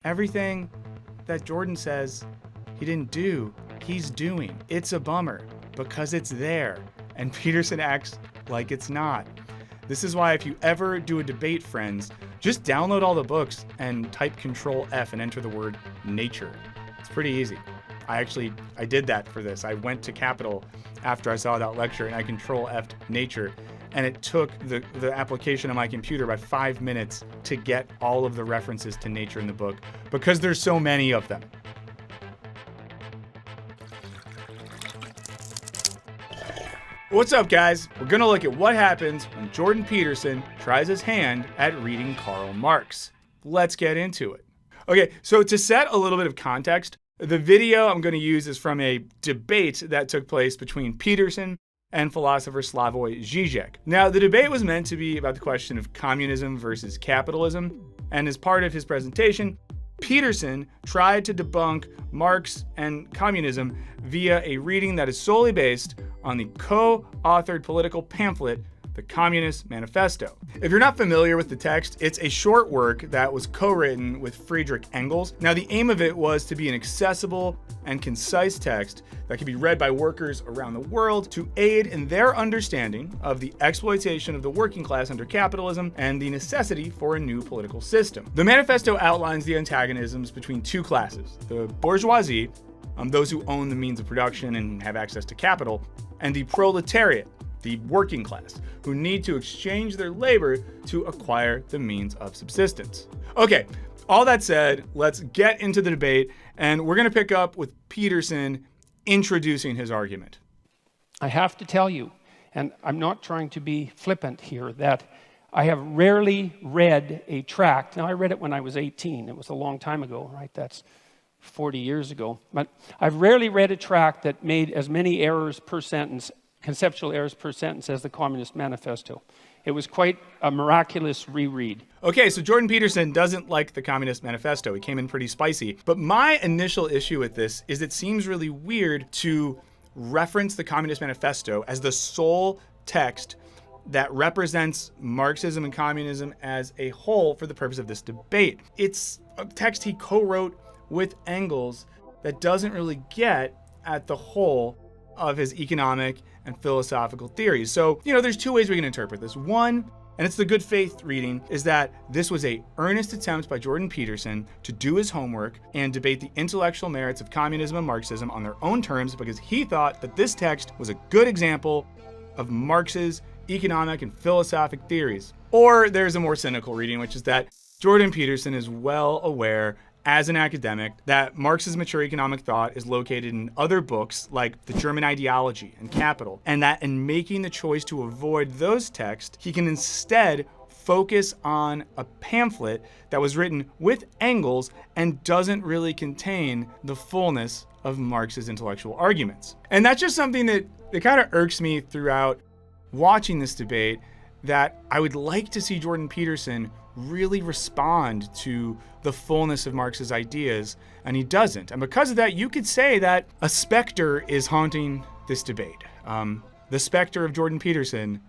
Everything that Jordan says he didn't do, he's doing. It's a bummer because it's there, and Peterson acts like it's not. This is why if you ever do a debate, friends, just download all the books and type Control F and enter the word nature. It's pretty easy. I did that for this. I went to Capitol after I saw that lecture and I Control F'd nature, and it took the application on my computer about 5 minutes to get all of the references to nature in the book because there's so many of them. What's up, guys? We're gonna look at what happens when Jordan Peterson tries his hand at reading Karl Marx. Let's get into it. Okay, so to set a little bit of context, the video I'm gonna use is from a debate that took place between Peterson and philosopher Slavoj Žižek. Now, the debate was meant to be about the question of communism versus capitalism, and as part of his presentation, Peterson tried to debunk Marx and communism via a reading that is solely based on the co-authored political pamphlet, the Communist Manifesto. If you're not familiar with the text, it's a short work that was co-written with Friedrich Engels. Now, the aim of it was to be an accessible and concise text that could be read by workers around the world to aid in their understanding of the exploitation of the working class under capitalism and the necessity for a new political system. The manifesto outlines the antagonisms between two classes, the bourgeoisie, those who own the means of production and have access to capital, and the proletariat, the working class, who need to exchange their labor to acquire the means of subsistence. Okay, all that said, let's get into the debate, and we're gonna pick up with Peterson introducing his argument. I have to tell you, and I'm not trying to be flippant here, that I have rarely read a tract. Now, I read it when I was 18. It was a long time ago, right? That's 40 years ago. But I've rarely read a tract that made as many errors per sentence, conceptual errors per sentence, as the Communist Manifesto. It was quite a miraculous reread. Okay, so Jordan Peterson doesn't like the Communist Manifesto. It came in pretty spicy. But my initial issue with this is it seems really weird to reference the Communist Manifesto as the sole text that represents Marxism and communism as a whole for the purpose of this debate. It's a text he co-wrote with Engels that doesn't really get at the whole of his economic and philosophical theories. So, there's two ways we can interpret this. One, and it's the good faith reading, is that this was an earnest attempt by Jordan Peterson to do his homework and debate the intellectual merits of communism and Marxism on their own terms because he thought that this text was a good example of Marx's economic and philosophic theories. Or there's a more cynical reading, which is that Jordan Peterson is well aware as an academic that Marx's mature economic thought is located in other books like The German Ideology and Capital, and that in making the choice to avoid those texts, he can instead focus on a pamphlet that was written with Engels and doesn't really contain the fullness of Marx's intellectual arguments. And that's just something that kind of irks me throughout watching this debate, that I would like to see Jordan Peterson really respond to the fullness of Marx's ideas, and he doesn't. And because of that, you could say that a specter is haunting this debate. The specter of Jordan Peterson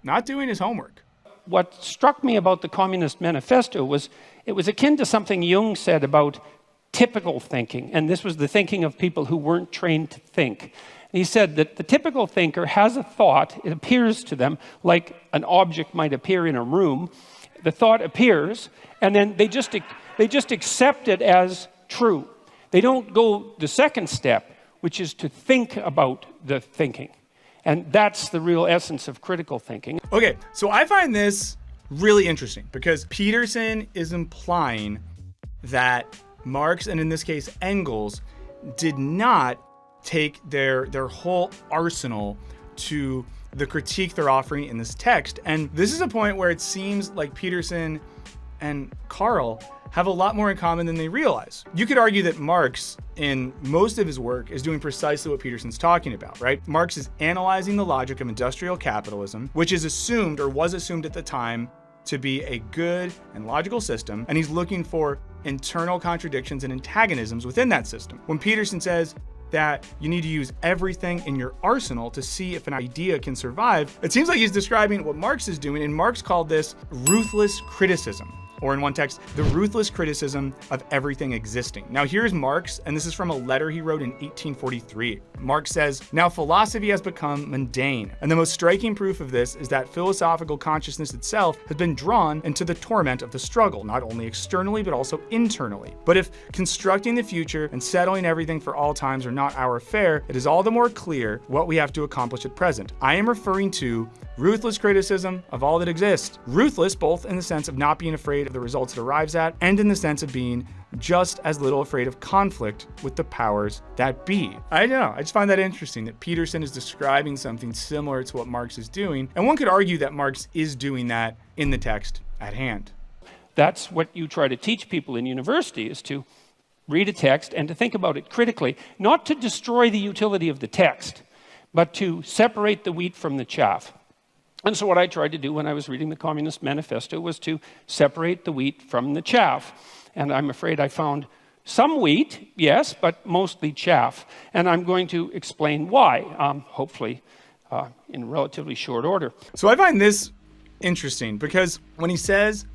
not doing his homework. What struck me about the Communist Manifesto was it was akin to something Jung said about typical thinking, and this was the thinking of people who weren't trained to think. He said that the typical thinker has a thought, it appears to them like an object might appear in a room. The thought appears, and then they just accept it as true. They don't go the second step, which is to think about the thinking. And that's the real essence of critical thinking. Okay, so I find this really interesting because Peterson is implying that Marx, and in this case Engels, did not take their whole arsenal to the critique they're offering in this text. And this is a point where it seems like Peterson and Karl have a lot more in common than they realize. You could argue that Marx, in most of his work, is doing precisely what Peterson's talking about, right? Marx is analyzing the logic of industrial capitalism, which is assumed, or was assumed at the time, to be a good and logical system, and he's looking for internal contradictions and antagonisms within that system. When Peterson says that you need to use everything in your arsenal to see if an idea can survive, it seems like he's describing what Marx is doing, and Marx called this ruthless criticism. or in one text, the ruthless criticism of everything existing. Now here's Marx, and this is from a letter he wrote in 1843. Marx says, "Now philosophy has become mundane, and the most striking proof of this is that philosophical consciousness itself has been drawn into the torment of the struggle, not only externally but also internally. But if constructing the future and settling everything for all times are not our affair, it is all the more clear what we have to accomplish at present. I am referring to ruthless criticism of all that exists. Ruthless both in the sense of not being afraid of the results it arrives at, and in the sense of being just as little afraid of conflict with the powers that be." I don't know, I just find that interesting that Peterson is describing something similar to what Marx is doing, and one could argue that Marx is doing that in the text at hand. That's what you try to teach people in university, is to read a text and to think about it critically, not to destroy the utility of the text, but to separate the wheat from the chaff. And so what I tried to do when I was reading the Communist Manifesto was to separate the wheat from the chaff. And I'm afraid I found some wheat, yes, but mostly chaff. And I'm going to explain why, hopefully in relatively short order. So I find this interesting because when he says,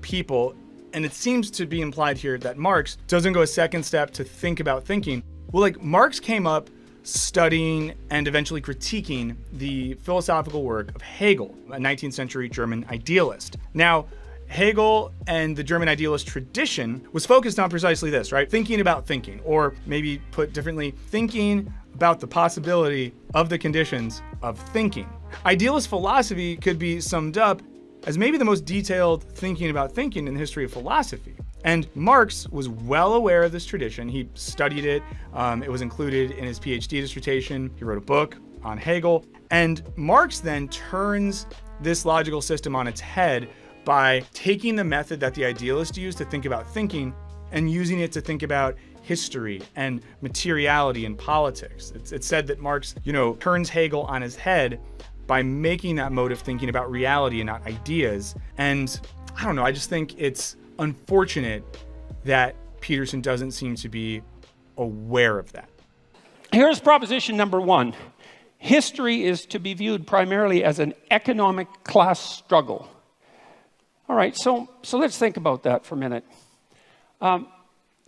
people, and it seems to be implied here that Marx doesn't go a second step to think about thinking. Well, Marx came up studying and eventually critiquing the philosophical work of Hegel, a 19th century German idealist. Now, Hegel and the German idealist tradition was focused on precisely this, right? Thinking about thinking, or maybe put differently, thinking about the possibility of the conditions of thinking. Idealist philosophy could be summed up as maybe the most detailed thinking about thinking in the history of philosophy. And Marx was well aware of this tradition. He studied it. It was included in his PhD dissertation. He wrote a book on Hegel. And Marx then turns this logical system on its head by taking the method that the idealists used to think about thinking and using it to think about history and materiality and politics. It's said that Marx, turns Hegel on his head by making that mode of thinking about reality and not ideas. And I don't know, I just think it's unfortunate that Peterson doesn't seem to be aware of that. Here's proposition number one. History is to be viewed primarily as an economic class struggle. All right, so let's think about that for a minute.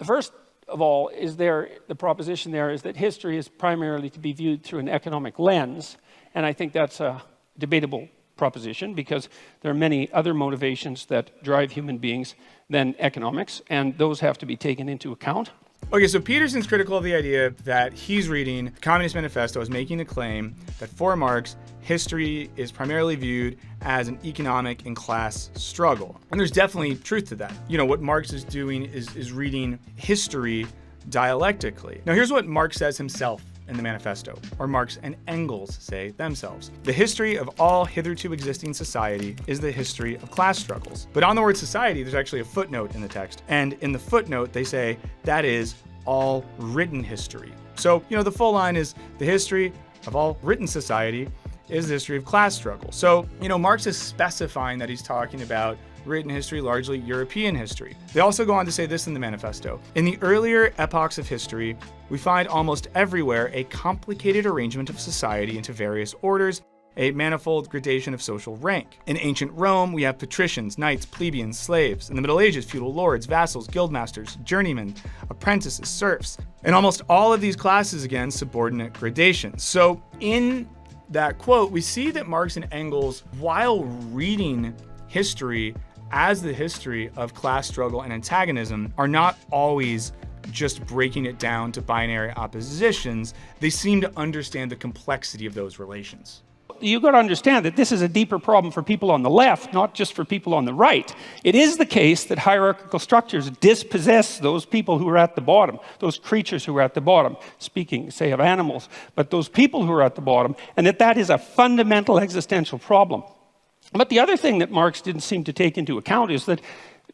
First of all, the proposition there is that history is primarily to be viewed through an economic lens, and I think that's a debatable proposition because there are many other motivations that drive human beings than economics, and those have to be taken into account. Okay, so Peterson's critical of the idea that he's reading the Communist Manifesto as making a claim that for Marx, history is primarily viewed as an economic and class struggle. And there's definitely truth to that. What Marx is doing is reading history dialectically. Now, here's what Marx says himself in the manifesto, or Marx and Engels say themselves. The history of all hitherto existing society is the history of class struggles. But on the word society, there's actually a footnote in the text. And in the footnote, they say that is all written history. So, the full line is the history of all written society is the history of class struggle. So, Marx is specifying that he's talking about written history, largely European history. They also go on to say this in the manifesto. In the earlier epochs of history, we find almost everywhere a complicated arrangement of society into various orders, a manifold gradation of social rank. In ancient Rome, we have patricians, knights, plebeians, slaves. In the Middle Ages, feudal lords, vassals, guildmasters, journeymen, apprentices, serfs. In almost all of these classes, again, subordinate gradations. So in that quote, we see that Marx and Engels, while reading history as the history of class struggle and antagonism, are not always just breaking it down to binary oppositions. They seem to understand the complexity of those relations. You've got to understand that this is a deeper problem for people on the left, not just for people on the right. It is the case that hierarchical structures dispossess those people who are at the bottom, those creatures who are at the bottom, speaking, say, of animals, but those people who are at the bottom, and that is a fundamental existential problem. But the other thing that Marx didn't seem to take into account is that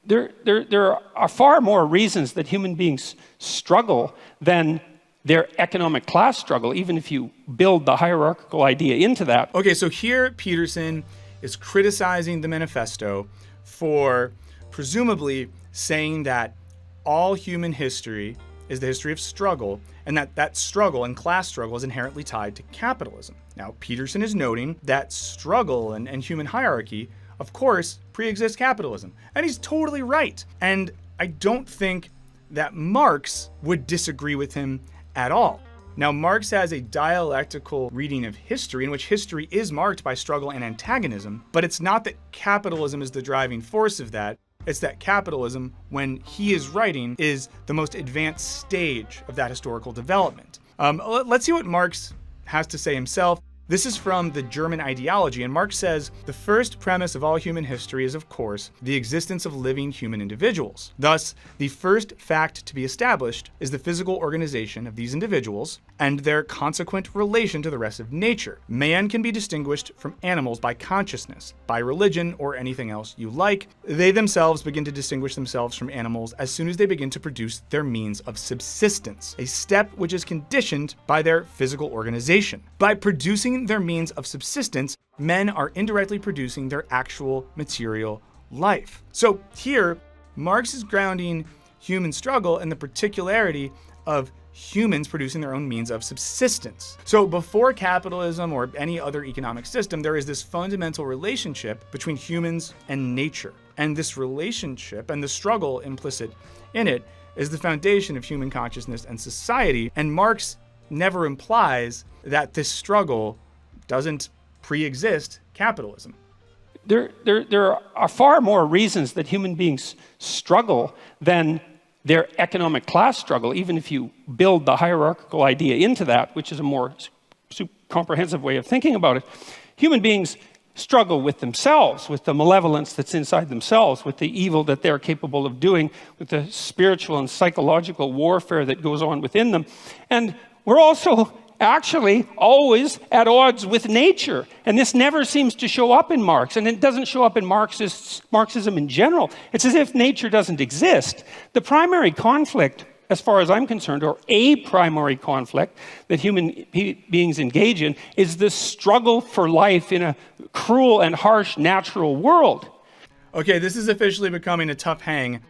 there are far more reasons that human beings struggle than their economic class struggle, even if you build the hierarchical idea into that. Okay, so here Peterson is criticizing the manifesto for presumably saying that all human history is the history of struggle, and that struggle and class struggle is inherently tied to capitalism. Now, Peterson is noting that struggle and human hierarchy of course, pre-exists capitalism. And he's totally right. And I don't think that Marx would disagree with him at all. Now, Marx has a dialectical reading of history in which history is marked by struggle and antagonism, but it's not that capitalism is the driving force of that. It's that capitalism, when he is writing, is the most advanced stage of that historical development. Let's see what Marx has to say himself. This is from the German Ideology, and Marx says, "The first premise of all human history is, of course, the existence of living human individuals. Thus, the first fact to be established is the physical organization of these individuals and their consequent relation to the rest of nature. Man can be distinguished from animals by consciousness, by religion, or anything else you like. They themselves begin to distinguish themselves from animals as soon as they begin to produce their means of subsistence, a step which is conditioned by their physical organization. By producing their means of subsistence, men are indirectly producing their actual material life." So here, Marx is grounding human struggle in the particularity of humans producing their own means of subsistence. So before capitalism or any other economic system, there is this fundamental relationship between humans and nature. And this relationship and the struggle implicit in it is the foundation of human consciousness and society. And Marx never implies that this struggle doesn't pre-exist capitalism. There are far more reasons that human beings struggle than their economic class struggle, even if you build the hierarchical idea into that, which is a more comprehensive way of thinking about it. Human beings struggle with themselves, with the malevolence that's inside themselves, with the evil that they're capable of doing, with the spiritual and psychological warfare that goes on within them. And we're also actually always at odds with nature. And this never seems to show up in Marx. And it doesn't show up in Marxism in general. It's as if nature doesn't exist. The primary conflict, as far as I'm concerned, or a primary conflict that human beings engage in, is the struggle for life in a cruel and harsh natural world. Okay, this is officially becoming a tough hang,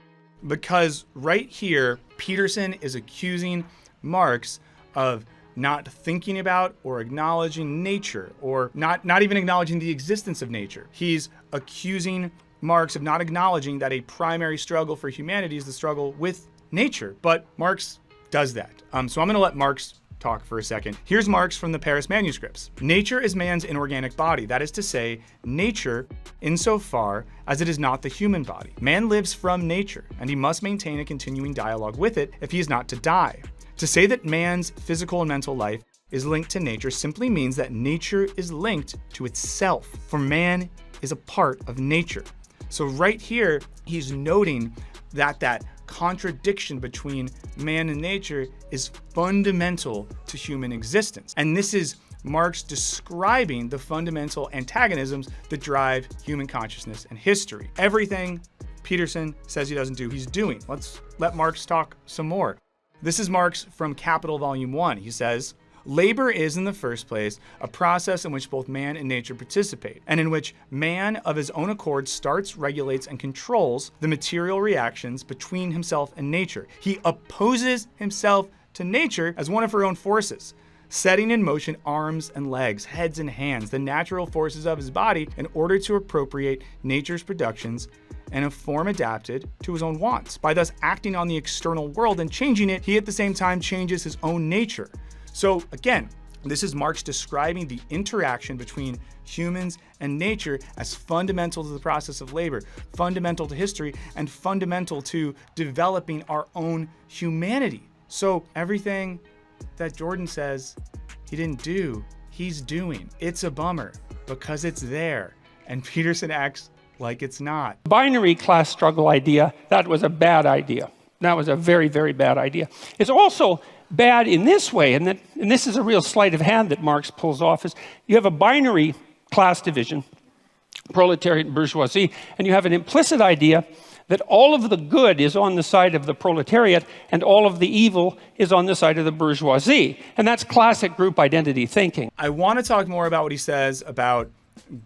because right here, Peterson is accusing Marx of not thinking about or acknowledging nature, or not even acknowledging the existence of nature. He's accusing Marx of not acknowledging that a primary struggle for humanity is the struggle with nature. But Marx does that. So I'm going to let Marx talk for a second. Here's Marx from the Paris manuscripts. "Nature is man's inorganic body. That is to say, nature insofar as it is not the human body. Man lives from nature, and he must maintain a continuing dialogue with it if he is not to die. To say that man's physical and mental life is linked to nature simply means that nature is linked to itself, for man is a part of nature." So right here, he's noting that contradiction between man and nature is fundamental to human existence. And this is Marx describing the fundamental antagonisms that drive human consciousness and history. Everything Peterson says he doesn't do, he's doing. Let's let Marx talk some more. This is Marx from Capital Volume 1. He says, "Labor is, in the first place, a process in which both man and nature participate, and in which man of his own accord starts, regulates, and controls the material reactions between himself and nature. He opposes himself to nature as one of her own forces, setting in motion arms and legs, heads and hands, the natural forces of his body, in order to appropriate nature's productions in a form adapted to his own wants. By thus acting on the external world and changing it, he at the same time changes his own nature." So again, this is Marx describing the interaction between humans and nature as fundamental to the process of labor, fundamental to history, and fundamental to developing our own humanity. So everything that Jordan says he didn't do, he's doing. It's a bummer because it's there, and Peterson acts like it's not. Binary class struggle idea, that was a bad idea. That was a very, very bad idea. It's also bad in this way, and this is a real sleight of hand that Marx pulls off, is you have a binary class division, proletariat and bourgeoisie, and you have an implicit idea that all of the good is on the side of the proletariat and all of the evil is on the side of the bourgeoisie. And that's classic group identity thinking. I want to talk more about what he says about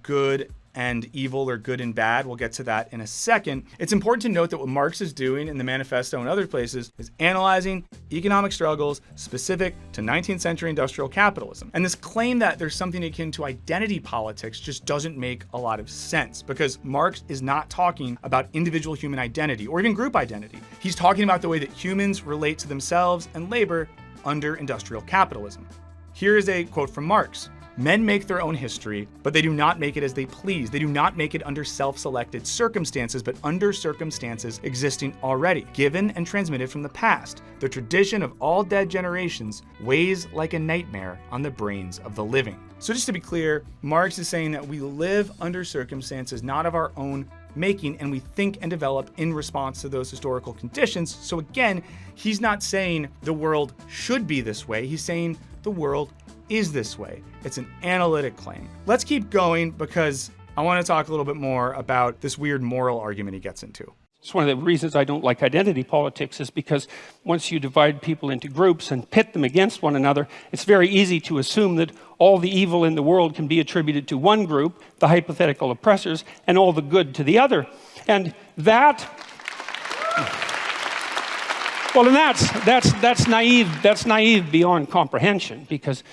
good and evil or good and bad. We'll get to that in a second. It's important to note that what Marx is doing in the manifesto and other places is analyzing economic struggles specific to 19th century industrial capitalism. And this claim that there's something akin to identity politics just doesn't make a lot of sense, because Marx is not talking about individual human identity or even group identity. He's talking about the way that humans relate to themselves and labor under industrial capitalism. Here is a quote from Marx. Men make their own history, but they do not make it as they please. They do not make it under self-selected circumstances, but under circumstances existing already, given and transmitted from the past. The tradition of all dead generations weighs like a nightmare on the brains of the living. So just to be clear, Marx is saying that we live under circumstances not of our own making, and we think and develop in response to those historical conditions. So again, he's not saying the world should be this way. He's saying the world is this way. It's an analytic claim. Let's keep going, because I want to talk a little bit more about this weird moral argument he gets into. It's one of the reasons I don't like identity politics, is because once you divide people into groups and pit them against one another, it's very easy to assume that all the evil in the world can be attributed to one group, the hypothetical oppressors, and all the good to the other. And that's naive. That's naive beyond comprehension, because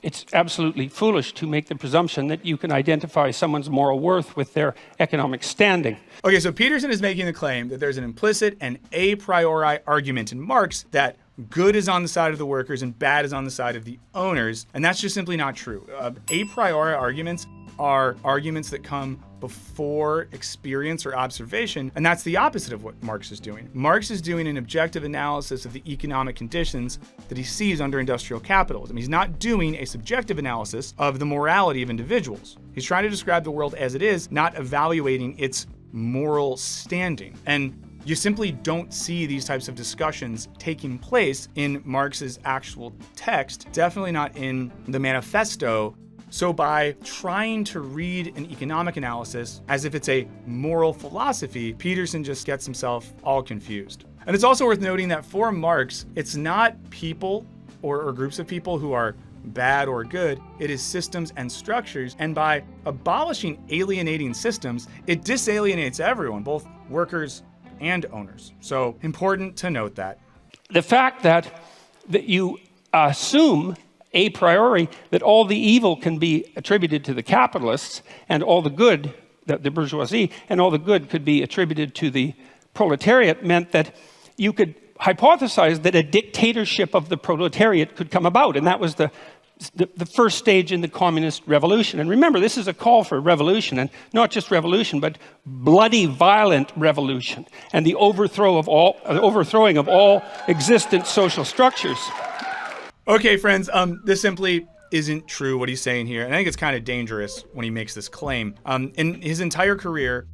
it's absolutely foolish to make the presumption that you can identify someone's moral worth with their economic standing. Okay, so Peterson is making the claim that there's an implicit and a priori argument in Marx that good is on the side of the workers and bad is on the side of the owners, and that's just simply not true. A priori arguments are arguments that come before experience or observation, and that's the opposite of what Marx is doing. Marx is doing an objective analysis of the economic conditions that he sees under industrial capitalism. He's not doing a subjective analysis of the morality of individuals. He's trying to describe the world as it is, not evaluating its moral standing. And you simply don't see these types of discussions taking place in Marx's actual text, definitely not in the manifesto. So by trying to read an economic analysis as if it's a moral philosophy, Peterson just gets himself all confused. And it's also worth noting that for Marx, it's not people or groups of people who are bad or good, it is systems and structures. And by abolishing alienating systems, it disalienates everyone, both workers and owners. So important to note that. The fact that you assume a priori that all the evil can be attributed to the capitalists and all the good, the bourgeoisie, and all the good could be attributed to the proletariat meant that you could hypothesize that a dictatorship of the proletariat could come about. And that was the first stage in the communist revolution. And remember, this is a call for revolution, and not just revolution, but bloody, violent revolution, and the overthrowing of all existent social structures. Okay, friends, this simply isn't true what he's saying here, and I think it's kind of dangerous when he makes this claim. In his entire career,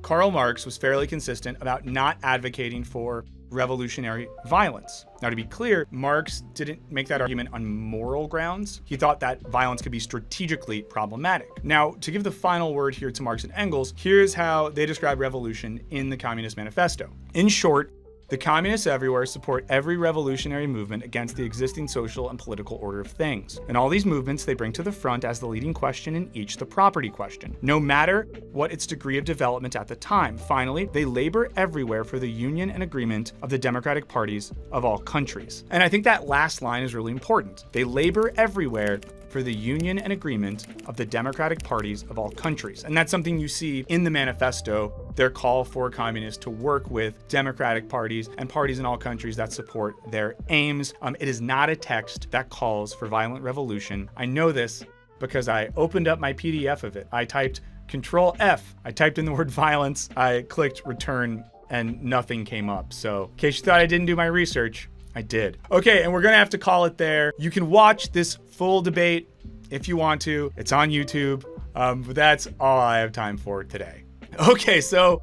Karl Marx was fairly consistent about not advocating for revolutionary violence. Now, to be clear, Marx didn't make that argument on moral grounds. He thought that violence could be strategically problematic. Now, to give the final word here to Marx and Engels, here's how they describe revolution in the Communist Manifesto. In short, the communists everywhere support every revolutionary movement against the existing social and political order of things. And all these movements they bring to the front as the leading question in each the property question, no matter what its degree of development at the time. Finally, they labor everywhere for the union and agreement of the democratic parties of all countries. And I think that last line is really important. They labor everywhere for the union and agreement of the democratic parties of all countries. And that's something you see in the manifesto, their call for communists to work with democratic parties and parties in all countries that support their aims. It is not a text that calls for violent revolution. I know this because I opened up my PDF of it. I typed Control F. I typed in the word violence. I clicked return and nothing came up. So in case you thought I didn't do my research, I did. Okay, and we're gonna have to call it there. You can watch this full debate if you want to. It's on YouTube, but that's all I have time for today. Okay, so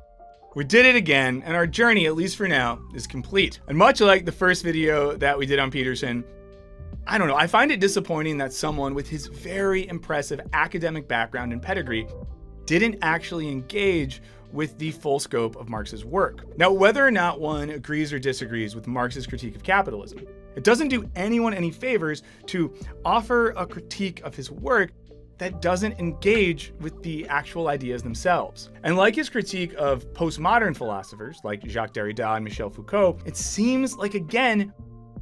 we did it again, and our journey, at least for now, is complete. And much like the first video that we did on Peterson, I don't know, I find it disappointing that someone with his very impressive academic background and pedigree didn't actually engage with the full scope of Marx's work. Now, whether or not one agrees or disagrees with Marx's critique of capitalism, it doesn't do anyone any favors to offer a critique of his work that doesn't engage with the actual ideas themselves. And like his critique of postmodern philosophers like Jacques Derrida and Michel Foucault, it seems like, again,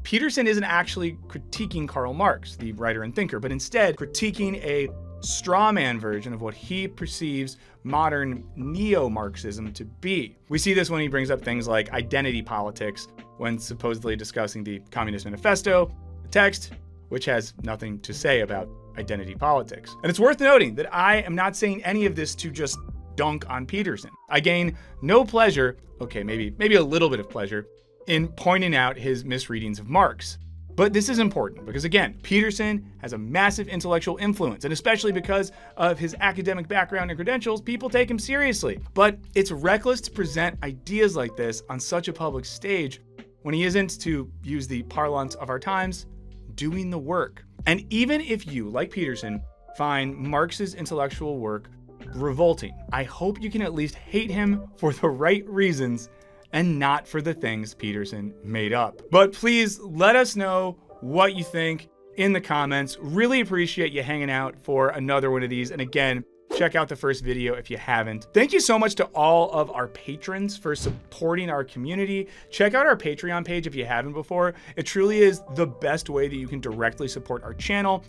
Peterson isn't actually critiquing Karl Marx, the writer and thinker, but instead critiquing a straw man version of what he perceives modern neo-Marxism to be. We see this when he brings up things like identity politics when supposedly discussing the Communist Manifesto, a text which has nothing to say about identity politics. And it's worth noting that I am not saying any of this to just dunk on Peterson. I gain no pleasure, okay, maybe a little bit of pleasure, in pointing out his misreadings of Marx. But this is important because, again, Peterson has a massive intellectual influence, and especially because of his academic background and credentials, people take him seriously. But it's reckless to present ideas like this on such a public stage when he isn't, to use the parlance of our times, doing the work. And even if you, like Peterson, find Marx's intellectual work revolting, I hope you can at least hate him for the right reasons and not for the things Peterson made up. But please let us know what you think in the comments. Really appreciate you hanging out for another one of these. And again, check out the first video if you haven't. Thank you so much to all of our patrons for supporting our community. Check out our Patreon page if you haven't before. It truly is the best way that you can directly support our channel.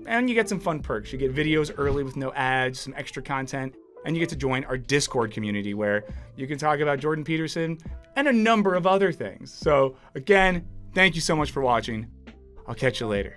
And you get some fun perks. You get videos early with no ads, some extra content, and you get to join our Discord community where you can talk about Jordan Peterson and a number of other things. So again, thank you so much for watching. I'll catch you later.